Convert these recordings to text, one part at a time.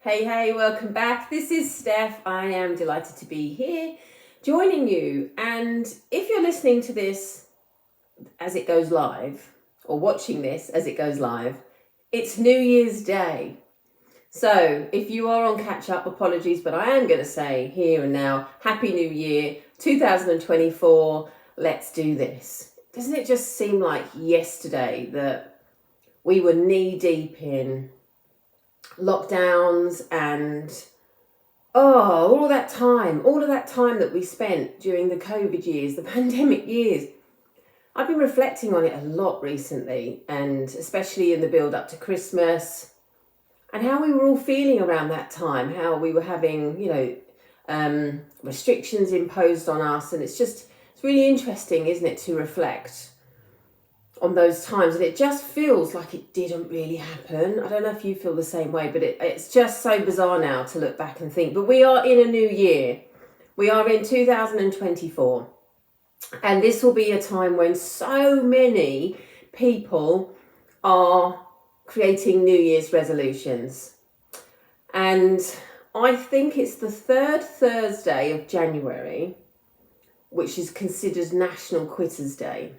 Hey, welcome back. This is Steph. I am delighted to be here joining you. And if you're listening to this as it goes live, or watching this as it goes live, it's New Year's Day. So if you are on catch up, apologies, but I am going to say here and now, Happy New Year 2024. Let's do this. Doesn't it just seem like yesterday that we were knee deep in lockdowns and all of that time that we spent during the COVID years, the pandemic years? I've been reflecting on it a lot recently, and especially in the build up to Christmas, and how we were all feeling around that time, how we were having, restrictions imposed on us. And it's really interesting, isn't it, to reflect on those times. And it just feels like it didn't really happen. I don't know if you feel the same way, but it's just so bizarre now to look back and think. But we are in a new year. We are in 2024. And this will be a time when so many people are creating New Year's resolutions. And I think it's the third Thursday of January, which is considered National Quitters Day.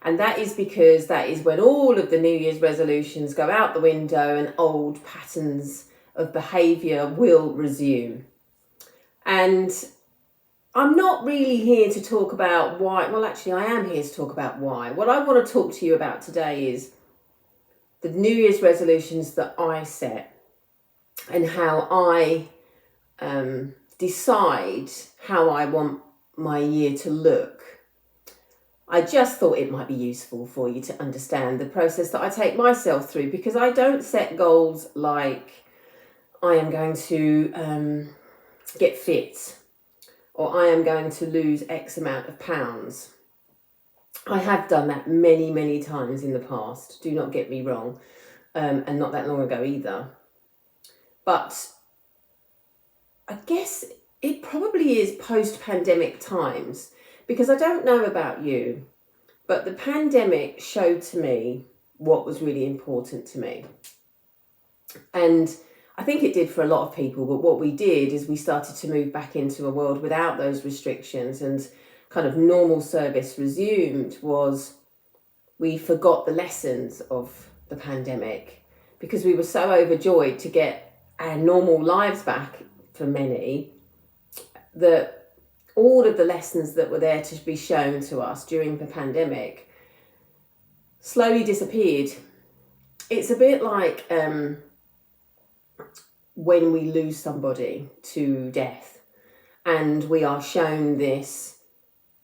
And that is because that is when all of the New Year's resolutions go out the window and old patterns of behaviour will resume. And I'm not really here to talk about why. Well, actually, I am here to talk about why. What I want to talk to you about today is the New Year's resolutions that I set and how I decide how I want my year to look. I just thought it might be useful for you to understand the process that I take myself through, because I don't set goals like I am going to get fit or I am going to lose X amount of pounds. I have done that many, many times in the past, do not get me wrong, and not that long ago either. But I guess it probably is post-pandemic times, because I don't know about you, but the pandemic showed to me what was really important to me. And I think it did for a lot of people, but what we did is we started to move back into a world without those restrictions, and kind of normal service resumed. Was we forgot the lessons of the pandemic because we were so overjoyed to get our normal lives back for many, that all of the lessons that were there to be shown to us during the pandemic slowly disappeared. It's a bit like when we lose somebody to death and we are shown this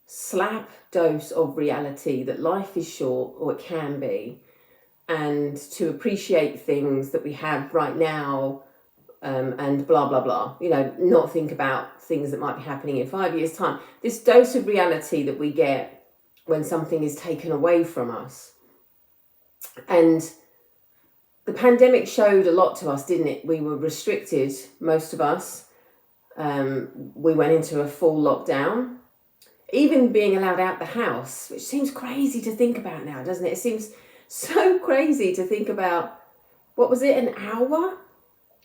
slap dose of reality that life is short, or it can be, and to appreciate things that we have right now, and blah, blah, blah, not think about things that might be happening in 5 years' time. This dose of reality that we get when something is taken away from us. And the pandemic showed a lot to us, didn't it? We were restricted, most of us. We went into a full lockdown. Even being allowed out the house, which seems crazy to think about now, doesn't it? It seems so crazy to think about, what was it, an hour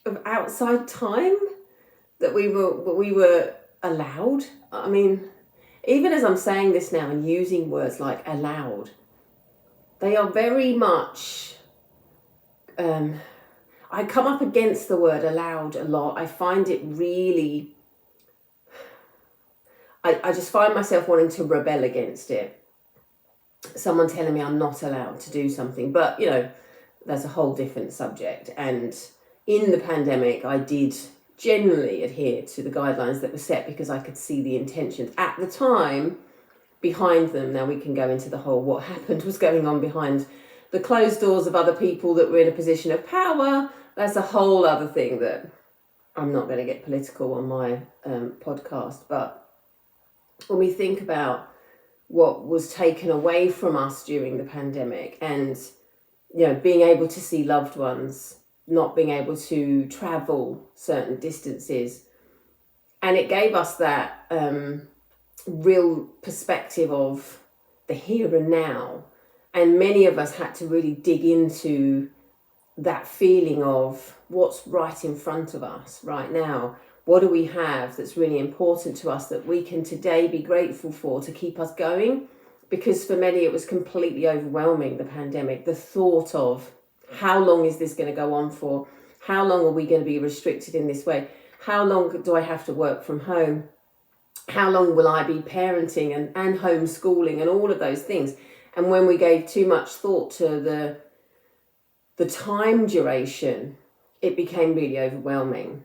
of outside time that we were allowed. I mean, even as I'm saying this now and using words like allowed, they are very much, I come up against the word allowed a lot. I find it really, I just find myself wanting to rebel against it. Someone telling me I'm not allowed to do something, but that's a whole different subject. And in the pandemic, I did generally adhere to the guidelines that were set because I could see the intentions at the time behind them. Now we can go into the whole what happened was going on behind the closed doors of other people that were in a position of power. That's a whole other thing that I'm not going to get political on my podcast. But when we think about what was taken away from us during the pandemic, and being able to see loved ones, not being able to travel certain distances, and it gave us that real perspective of the here and now. And many of us had to really dig into that feeling of what's right in front of us right now. What do we have that's really important to us that we can today be grateful for to keep us going? Because for many it was completely overwhelming, the pandemic, the thought of how long is this going to go on for? How long are we going to be restricted in this way? How long do I have to work from home? How long will I be parenting and homeschooling and all of those things? And when we gave too much thought to the time duration, it became really overwhelming.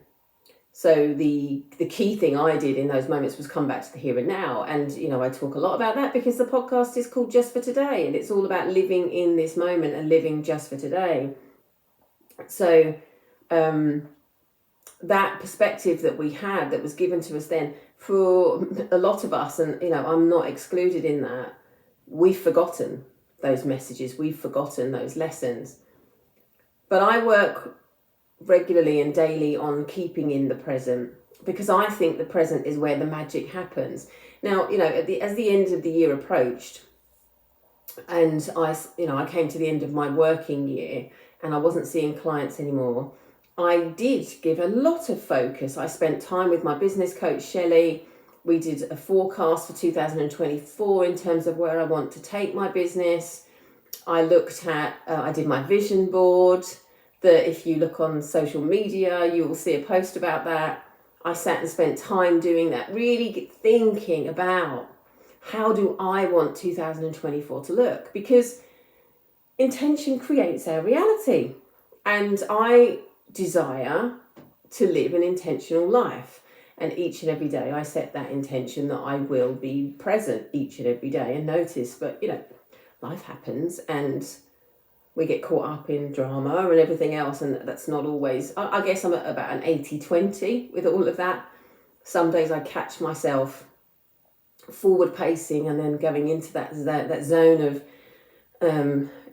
So the key thing I did in those moments was come back to the here and now. And, I talk a lot about that because the podcast is called Just for Today. And it's all about living in this moment and living just for today. So that perspective that we had that was given to us then, for a lot of us, and, I'm not excluded in that, we've forgotten those messages. We've forgotten those lessons. But I work regularly and daily on keeping in the present, because I think the present is where the magic happens. Now, as the end of the year approached, and I came to the end of my working year and I wasn't seeing clients anymore, I did give a lot of focus. I spent time with my business coach, Shelley. We did a forecast for 2024 in terms of where I want to take my business. I looked at, I did my vision board, that if you look on social media, you will see a post about that. I sat and spent time doing that, really thinking about how do I want 2024 to look? Because intention creates our reality. And I desire to live an intentional life. And each and every day I set that intention that I will be present each and every day and notice. But, life happens and we get caught up in drama and everything else. And that's not always, I guess I'm at about an 80-20 with all of that. Some days I catch myself forward pacing and then going into that zone of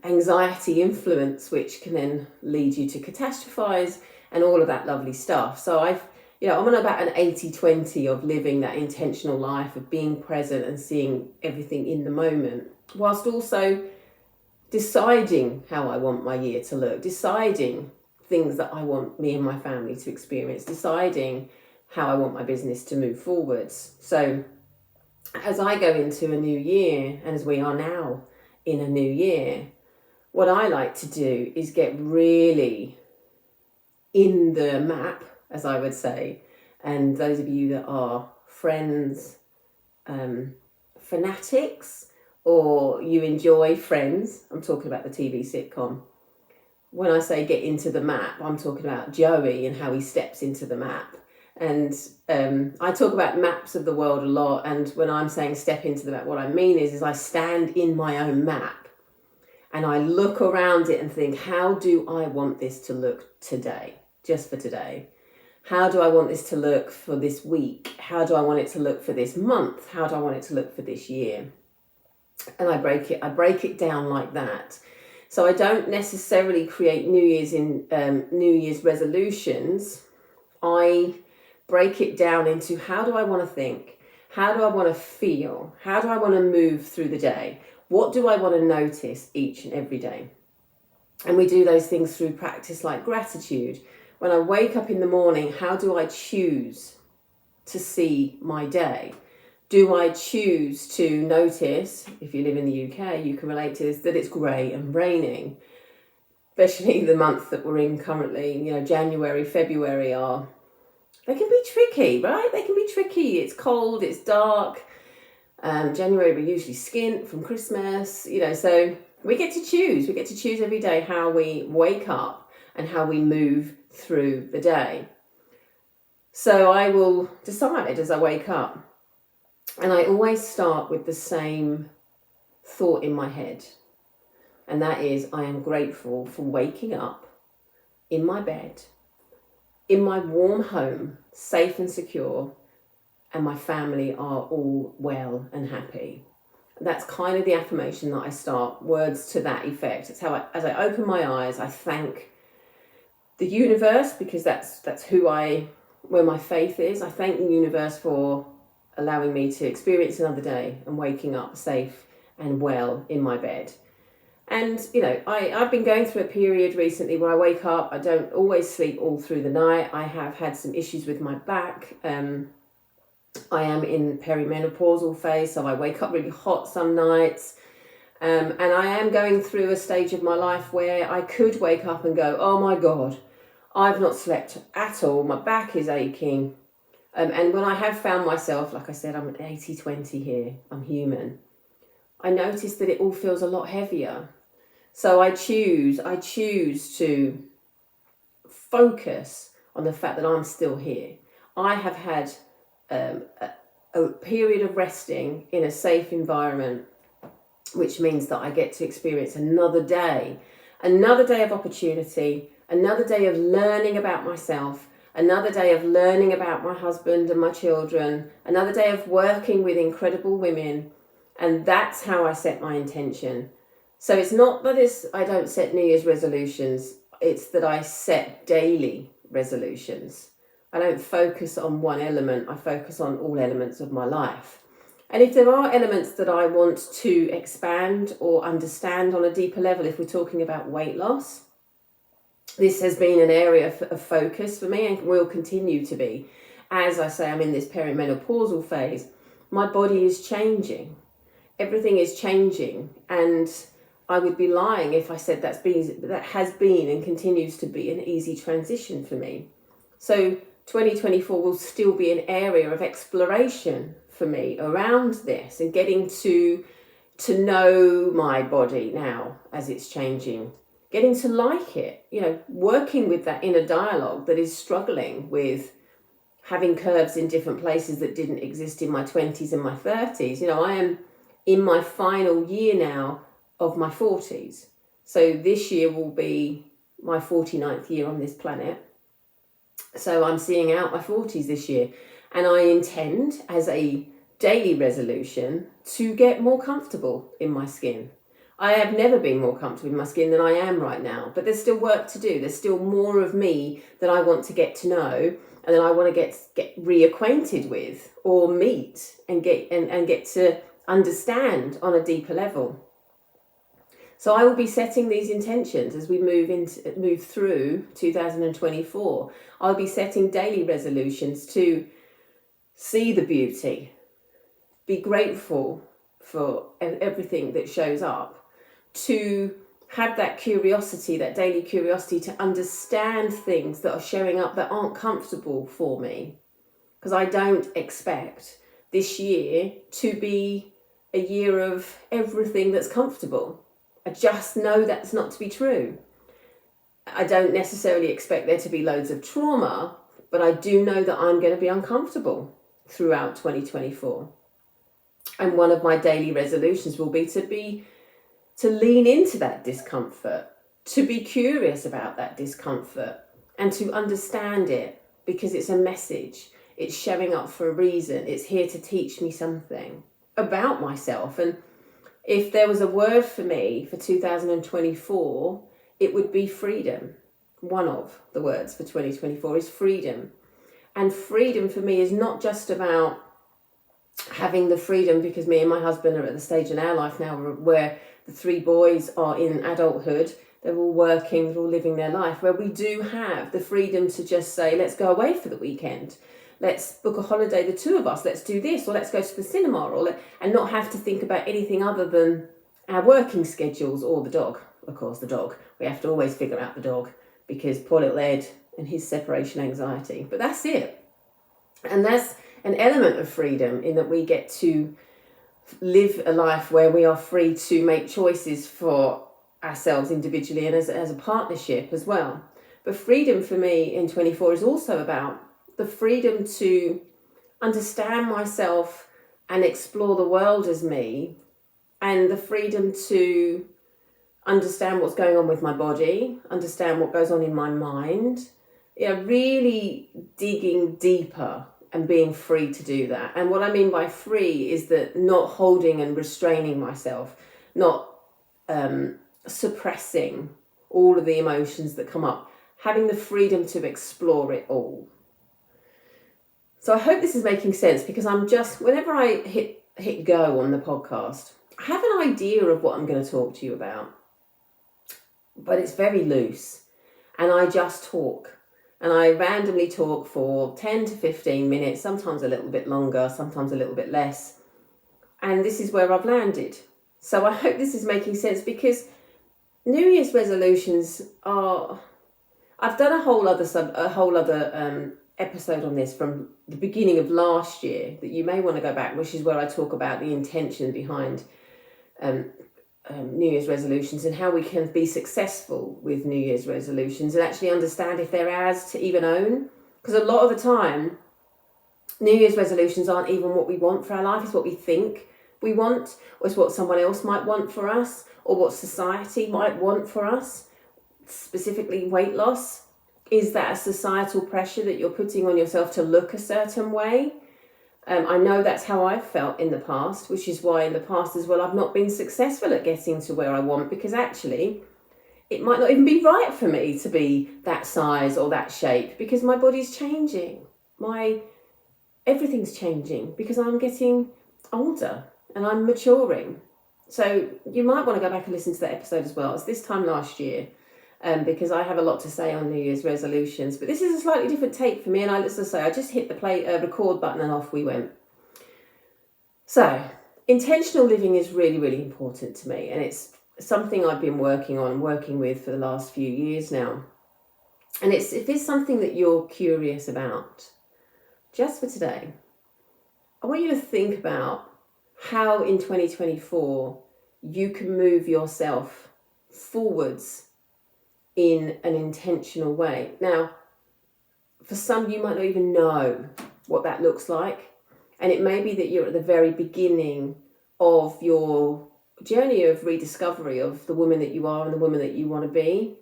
anxiety influence, which can then lead you to catastrophize and all of that lovely stuff. So I'm on about an 80-20 of living that intentional life, of being present and seeing everything in the moment, whilst also deciding how I want my year to look, deciding things that I want me and my family to experience, deciding how I want my business to move forwards. So as I go into a new year, and as we are now in a new year, what I like to do is get really in the map, as I would say. And those of you that are friends, fanatics, or you enjoy Friends, I'm talking about the TV sitcom. When I say get into the map, I'm talking about Joey and how he steps into the map. And I talk about maps of the world a lot. And when I'm saying step into the map, what I mean is I stand in my own map and I look around it and think, how do I want this to look today, just for today? How do I want this to look for this week? How do I want it to look for this month? How do I want it to look for this year? And I break it down like that. So I don't necessarily create New Year's resolutions. I break it down into how do I want to think? How do I want to feel? How do I want to move through the day? What do I want to notice each and every day? And we do those things through practice like gratitude. When I wake up in the morning, how do I choose to see my day? Do I choose to notice, if you live in the UK, you can relate to this, that it's grey and raining, especially the month that we're in currently, January, February they can be tricky, right? They can be tricky. It's cold, it's dark. January, we're usually skint from Christmas, so we get to choose. We get to choose every day how we wake up and how we move through the day. So I will decide as I wake up. And I always start with the same thought in my head. And that is, I am grateful for waking up in my bed, in my warm home, safe and secure, and my family are all well and happy. That's kind of the affirmation that I start, words to that effect. It's how as I open my eyes, I thank the universe, because that's where my faith is. I thank the universe for allowing me to experience another day and waking up safe and well in my bed. And, I've been going through a period recently where I wake up, I don't always sleep all through the night. I have had some issues with my back. I am in perimenopausal phase, so I wake up really hot some nights. And I am going through a stage of my life where I could wake up and go, oh my God, I've not slept at all. My back is aching. And when I have found myself, like I said, I'm at 80-20 here, I'm human. I notice that it all feels a lot heavier. So I choose to focus on the fact that I'm still here. I have had a period of resting in a safe environment, which means that I get to experience another day of opportunity, another day of learning about myself, another day of learning about my husband and my children, another day of working with incredible women. And that's how I set my intention. So it's not that I don't set New Year's resolutions, it's that I set daily resolutions. I don't focus on one element, I focus on all elements of my life. And if there are elements that I want to expand or understand on a deeper level, if we're talking about weight loss, this has been an area of focus for me and will continue to be. As I say, I'm in this perimenopausal phase. My body is changing. Everything is changing, and I would be lying if I said that has been and continues to be an easy transition for me. So 2024 will still be an area of exploration for me around this and getting to know my body now as it's changing, getting to like it, working with that inner dialogue that is struggling with having curves in different places that didn't exist in my 20s and my 30s. I am in my final year now of my 40s. So this year will be my 49th year on this planet. So I'm seeing out my 40s this year. And I intend, as a daily resolution, to get more comfortable in my skin. I have never been more comfortable in my skin than I am right now. But there's still work to do. There's still more of me that I want to get to know and that I want to get reacquainted with or meet and get to understand on a deeper level. So I will be setting these intentions as we move through 2024. I'll be setting daily resolutions to see the beauty, be grateful for everything that shows up, to have that curiosity, that daily curiosity to understand things that are showing up that aren't comfortable for me. Because I don't expect this year to be a year of everything that's comfortable. I just know that's not to be true. I don't necessarily expect there to be loads of trauma, but I do know that I'm going to be uncomfortable throughout 2024. And one of my daily resolutions will be to lean into that discomfort, to be curious about that discomfort and to understand it, because it's a message. It's showing up for a reason. It's here to teach me something about myself. And if there was a word for me for 2024, it would be freedom. One of the words for 2024 is freedom. And freedom for me is not just about having the freedom, because me and my husband are at the stage in our life now where the three boys are in adulthood. They're all working, they're all living their life, where we do have the freedom to just say, let's go away for the weekend. Let's book a holiday, the two of us. Let's do this, or let's go to the cinema, and not have to think about anything other than our working schedules or the dog. Of course, the dog. We have to always figure out the dog, because poor little Ed and his separation anxiety. But that's it. And that's an element of freedom, in that we get to live a life where we are free to make choices for ourselves individually and as a partnership as well. But freedom for me in 24 is also about the freedom to understand myself and explore the world as me, and the freedom to understand what's going on with my body, understand what goes on in my mind, really digging deeper and being free to do that. And what I mean by free is that not holding and restraining myself, not suppressing all of the emotions that come up, having the freedom to explore it all. So I hope this is making sense, because whenever I hit go on the podcast, I have an idea of what I'm going to talk to you about. but it's very loose. And I just talk. And I randomly talk for 10 to 15 minutes, sometimes a little bit longer, sometimes a little bit less. And this is where I've landed. So I hope this is making sense, because New Year's resolutions are... I've done a whole other episode on this from the beginning of last year that you may want to go back, which is where I talk about the intention behind New Year's resolutions and how we can be successful with New Year's resolutions and actually understand if they're ours to even own. Because a lot of the time, New Year's resolutions aren't even what we want for our life, it's what we think we want, or it's what someone else might want for us, or what society might want for us. Specifically weight loss. Is that a societal pressure that you're putting on yourself to look a certain way? I know that's how I've felt in the past, which is why in the past as well I've not been successful at getting to where I want, because actually it might not even be right for me to be that size or that shape, because my body's changing. Everything's changing because I'm getting older and I'm maturing. So you might want to go back and listen to that episode as well. It's this time last year. Because I have a lot to say on New Year's resolutions. But this is a slightly different take for me, and I just hit the record button and off we went. So, intentional living is really, really important to me, and it's something I've been working with for the last few years now. And if it's something that you're curious about, just for today, I want you to think about how in 2024 you can move yourself forwards in an intentional way. Now, for some, you might not even know what that looks like. And it may be that you're at the very beginning of your journey of rediscovery of the woman that you are and the woman that you want to be.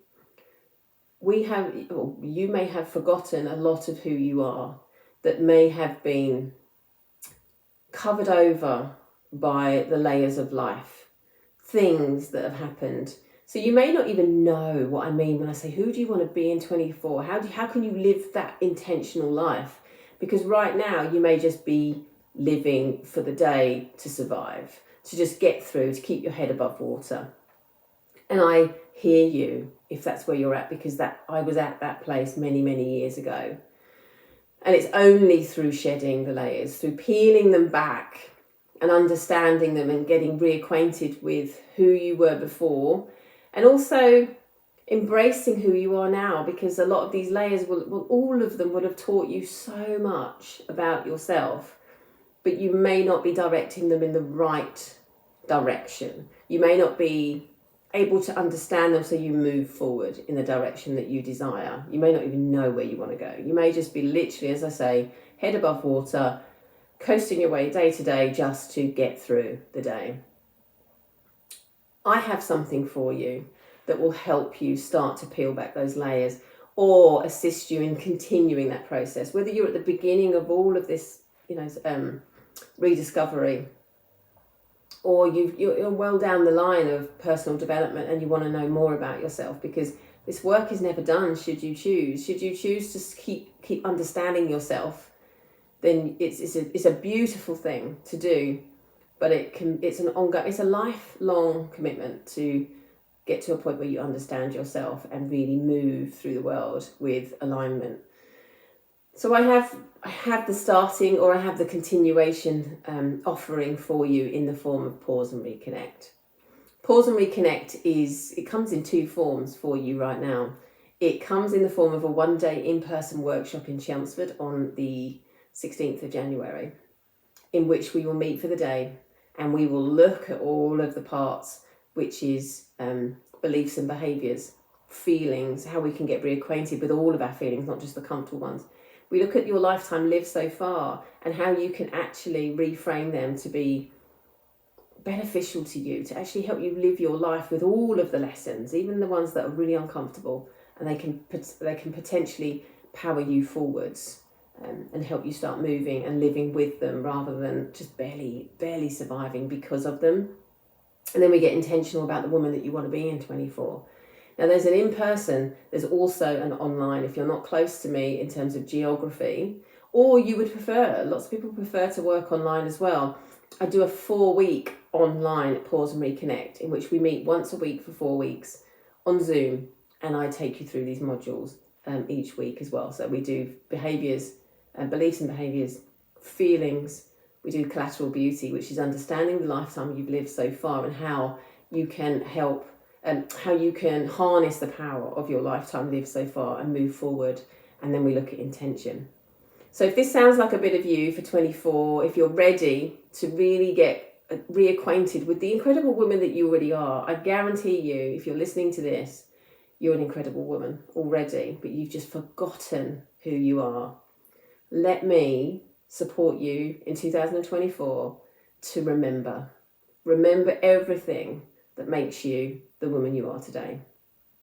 You may have forgotten a lot of who you are that may have been covered over by the layers of life, things that have happened. So you may not even know what I mean when I say, who do you want to be in 24? How can you live that intentional life? Because right now you may just be living for the day to survive, to just get through, to keep your head above water. And I hear you if that's where you're at, because I was at that place many, many years ago. And it's only through shedding the layers, through peeling them back and understanding them and getting reacquainted with who you were before, and also embracing who you are now, because a lot of these layers all of them would have taught you so much about yourself, but you may not be directing them in the right direction. You may not be able to understand them so you move forward in the direction that you desire. You may not even know where you want to go. You may just be literally, as I say, head above water, coasting your way day to day just to get through the day. I have something for you that will help you start to peel back those layers or assist you in continuing that process. Whether you're at the beginning of all of this, rediscovery, or you're well down the line of personal development and you want to know more about yourself, because this work is never done should you choose. Should you choose to keep understanding yourself, then it's a beautiful thing to do. But it's a lifelong commitment to get to a point where you understand yourself and really move through the world with alignment. So I have the starting, or I have the continuation offering for you in the form of Pause and Reconnect. Pause and Reconnect it comes in two forms for you right now. It comes in the form of a one-day in-person workshop in Chelmsford on the 16th of January, in which we will meet for the day. And we will look at all of the parts, which is beliefs and behaviours, feelings, how we can get reacquainted with all of our feelings, not just the comfortable ones. We look at your lifetime lived so far and how you can actually reframe them to be beneficial to you, to actually help you live your life with all of the lessons, even the ones that are really uncomfortable, and they can potentially power you forwards. And help you start moving and living with them rather than just barely surviving because of them. And then we get intentional about the woman that you want to be in 24. Now there's an in-person, there's also an online if you're not close to me in terms of geography, or you would prefer, lots of people prefer to work online as well. I do a 4-week online Pause and Reconnect in which we meet once a week for 4 weeks on Zoom, and I take you through these modules each week as well. So we do behaviours, beliefs and behaviours, feelings. We do collateral beauty, which is understanding the lifetime you've lived so far and how you can help, how you can harness the power of your lifetime lived so far and move forward. And then we look at intention. So if this sounds like a bit of you for 24, if you're ready to really get reacquainted with the incredible woman that you already are, I guarantee you, if you're listening to this, you're an incredible woman already, but you've just forgotten who you are. Let me support you in 2024 to remember everything that makes you the woman you are today.